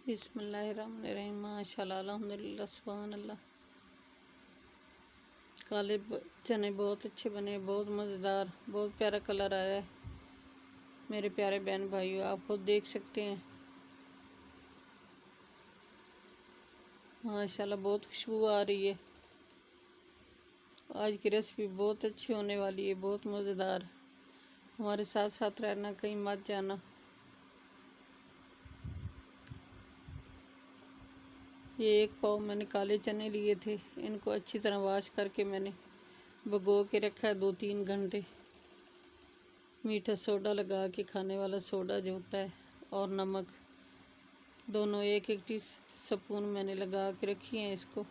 बिस्मिल्लाहिर्रहमानिर्रहीम। माशाल्लाह, अल्हम्दुलिल्लाह, सुभान अल्लाह। काले चने बहुत अच्छे बने, बहुत मज़ेदार, बहुत प्यारा कलर आया है। मेरे प्यारे बहन भाइयों, आप खुद देख सकते हैं। माशाल्लाह, बहुत खुशबू आ रही है। आज की रेसिपी बहुत अच्छी होने वाली है, बहुत मज़ेदार। हमारे साथ साथ रहना, कहीं मत जाना। ये 1 पाव मैंने काले चने लिए थे। इनको अच्छी तरह वॉश करके मैंने भिगो के रखा है 2-3 घंटे। मीठा सोडा लगा के, खाने वाला सोडा जो होता है, और नमक दोनों 1-1 टीस्पून मैंने लगा के रखी हैं इसको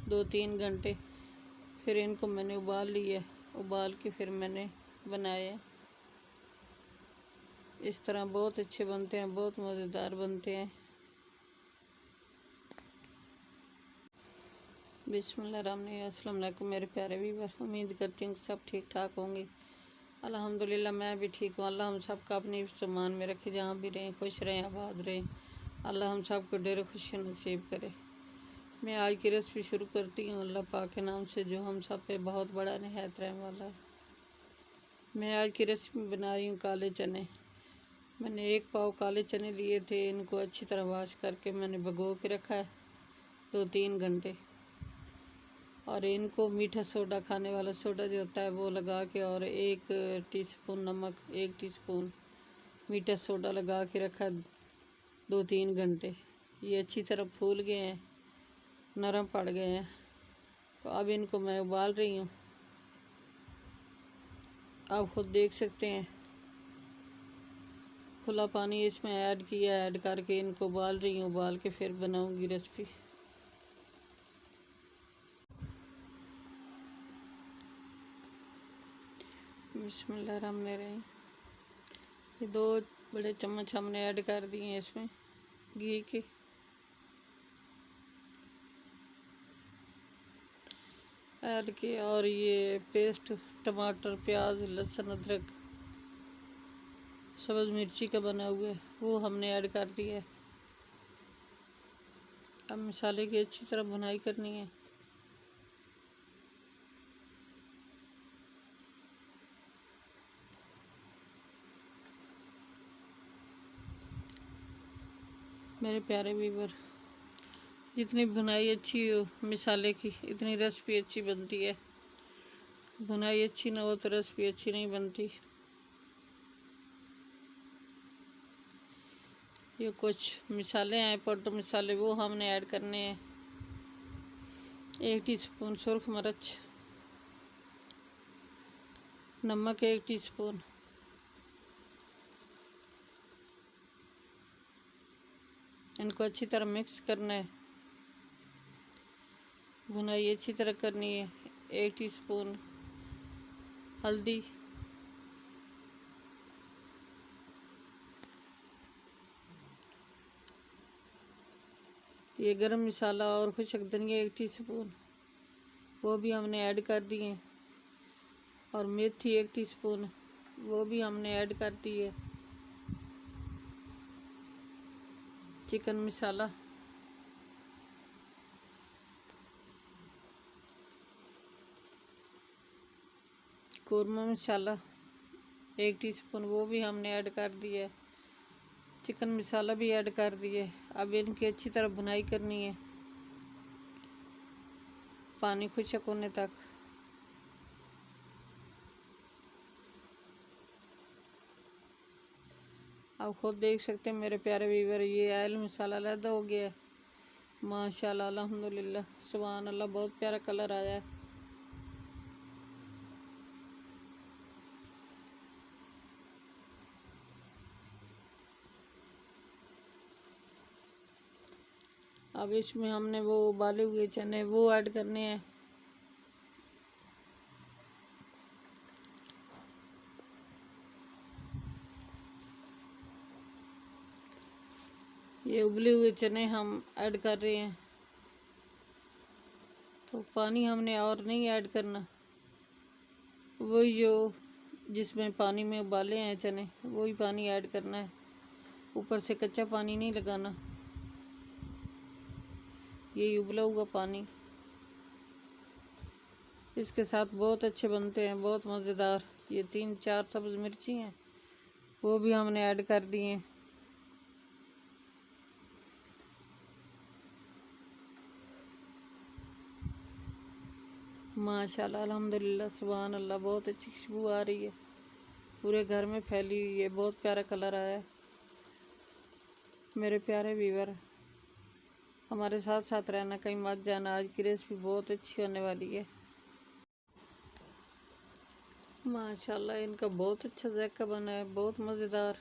2-3 घंटे। फिर इनको मैंने उबाल लिया, उबाल के फिर मैंने बनाए। इस तरह बहुत अच्छे बनते हैं, बहुत मज़ेदार बनते हैं। बिस्मिल्लाहिर्रहमानिर्रहीम। अस्सलाम वालेकुम मेरे प्यारे व्यूअर, उम्मीद करती हूँ कि सब ठीक ठाक होंगे। अल्हम्दुलिल्लाह, मैं भी ठीक हूँ। अल्लाह हम सब का अपनी सम्मान में रखे, जहाँ भी रहें खुश रहें, आबाद रहें। अल्लाह हम सब को ढेर खुशी नसीब करे। मैं आज की रेसिपी शुरू करती हूँ अल्लाह पाक के नाम से, जो हम सब पे बहुत बड़ा निहायत रहने वाला है। मैं आज की रेसिपी बना रही हूँ काले चने। मैंने 1 पाव काले चने लिए थे। इनको अच्छी तरह वॉश करके मैंने भिगो के रखा है 2-3 घंटे। और इनको मीठा सोडा, खाने वाला सोडा जो होता है, वो लगा के, और 1 टीस्पून नमक, 1 टीस्पून मीठा सोडा लगा के रखा 2-3 घंटे। ये अच्छी तरह फूल गए हैं, नरम पड़ गए हैं। तो अब इनको मैं उबाल रही हूँ, आप खुद देख सकते हैं। खुला पानी इसमें ऐड किया, ऐड करके इनको उबाल रही हूँ। उबाल के फिर बनाऊँगी रेसिपी। बिस्मिल्लाहिर्रहमानिर्रहीम। ये 2 बड़े चम्मच हमने ऐड कर दिए हैं इसमें घी के। ऐड किया, और ये पेस्ट टमाटर, प्याज, लहसुन, अदरक, सब्ज़ मिर्ची का बना हुआ है, वो हमने ऐड कर दिया है। अब मसाले की अच्छी तरह भुनाई करनी है। मेरे प्यारे व्यूअर, जितनी भुनाई अच्छी हो मसाले की, इतनी रेसिपी अच्छी बनती है। भुनाई अच्छी ना हो तो रेसिपी अच्छी नहीं बनती। ये कुछ मसाले हैं, पाउडर मसाले, वो हमने ऐड करने हैं। 1 टीस्पून सुरख मिर्च, नमक 1 टीस्पून, इनको अच्छी तरह मिक्स करना है। भुनाई अच्छी तरह करनी है। 1 टीस्पून हल्दी, ये गरम मसाला और खुशक धनिया 1 टीस्पून, वो भी हमने ऐड कर दिए। और मेथी 1 टीस्पून, वो भी हमने ऐड कर दी है। चिकन मसाला, कौरमा मसाला 1 टीस्पून, वो भी हमने ऐड कर दिया है। चिकन मसाला भी ऐड कर दिए। अब इनकी अच्छी तरह भुनाई करनी है, पानी खुशक होने तक। आप खुद देख सकते हैं मेरे प्यारे व्यूअर, ये ऑयल मसाला अलग हो गया है। माशाल्लाह, अल्हम्दुलिल्लाह, सुभान अल्लाह, बहुत प्यारा कलर आया है। अब इसमें हमने वो उबाले हुए चने वो ऐड करने हैं। ये उबले हुए चने हम ऐड कर रहे हैं। तो पानी हमने और नहीं ऐड करना, वही जो जिसमें पानी में उबाले हैं चने, वही पानी ऐड करना है। ऊपर से कच्चा पानी नहीं लगाना। ये उबला हुआ पानी, इसके साथ बहुत अच्छे बनते हैं, बहुत मज़ेदार। ये 3-4 सब्ज़ मिर्ची हैं, वो भी हमने ऐड कर दी हैं। माशाल्लाह अल्हम्दुलिल्लाह सुभान अल्लाह, बहुत अच्छी खुशबू आ रही है, पूरे घर में फैली हुई है। बहुत प्यारा कलर आया है। मेरे प्यारे व्यूअर, हमारे साथ साथ रहना, कहीं मत जाना। आज की रेसिपी बहुत अच्छी होने वाली है। माशाल्लाह इनका बहुत अच्छा जायका बना है, बहुत मज़ेदार।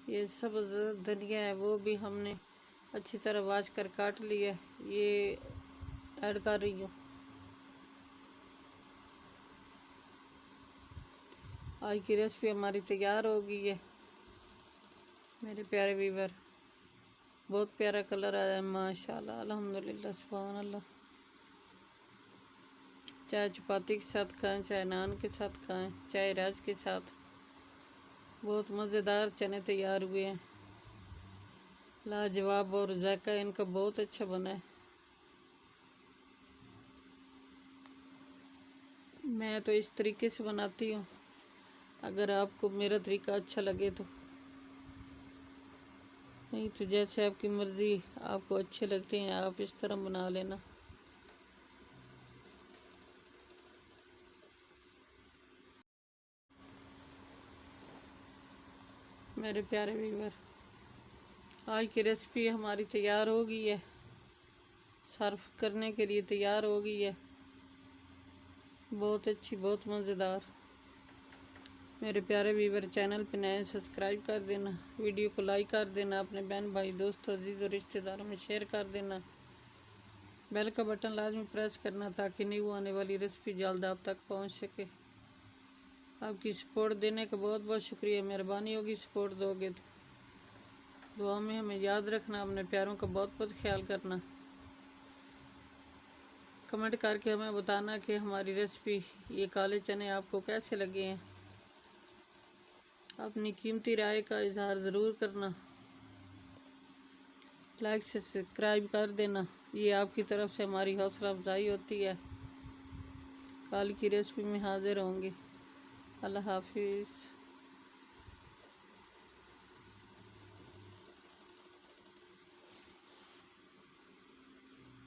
ये सब्ज़ धनिया है, वो भी हमने अच्छी तरह वाश कर काट लिया है, ये ऐड कर रही हूँ। आज की रेसिपी हमारी तैयार हो गई है। मेरे प्यारे व्यूअर, बहुत प्यारा कलर आया है माशाल्लाह अल्हम्दुलिल्लाह सुभान अल्लाह। चाहे चपाती के साथ खाएं, चाहे नान के साथ खाएं, चाहे राज के साथ, बहुत मज़ेदार चने तैयार हुए हैं, लाजवाब। और जायका इनका बहुत अच्छा बना है। मैं तो इस तरीके से बनाती हूँ, अगर आपको मेरा तरीका अच्छा लगे तो, नहीं तो जैसे आपकी मर्ज़ी, आपको अच्छे लगते हैं आप इस तरह बना लेना। मेरे प्यारे व्यूअर, आज की रेसिपी हमारी तैयार हो गई है, सर्व करने के लिए तैयार हो गई है। बहुत अच्छी, बहुत मज़ेदार। मेरे प्यारे व्यूअर, चैनल पे नए सब्सक्राइब कर देना, वीडियो को लाइक कर देना, अपने बहन भाई दोस्तों अजीज़ और रिश्तेदारों में शेयर कर देना, बेल का बटन लाजमी प्रेस करना ताकि न्यू आने वाली रेसिपी जल्द आप तक पहुंच सके। आपकी सपोर्ट देने का बहुत बहुत शुक्रिया, मेहरबानी होगी सपोर्ट दोगे तो। दुआ में हमें याद रखना, अपने प्यारों का बहुत बहुत ख्याल करना। कमेंट करके हमें बताना कि हमारी रेसिपी ये काले चने आपको कैसे लगे हैं। अपनी कीमती राय का इजहार ज़रूर करना, लाइक से सब्सक्राइब कर देना, ये आपकी तरफ से हमारी हौसला अफजाई होती है। कल की रेसिपी में हाजिर होंगे। अल्लाह हाफिज़।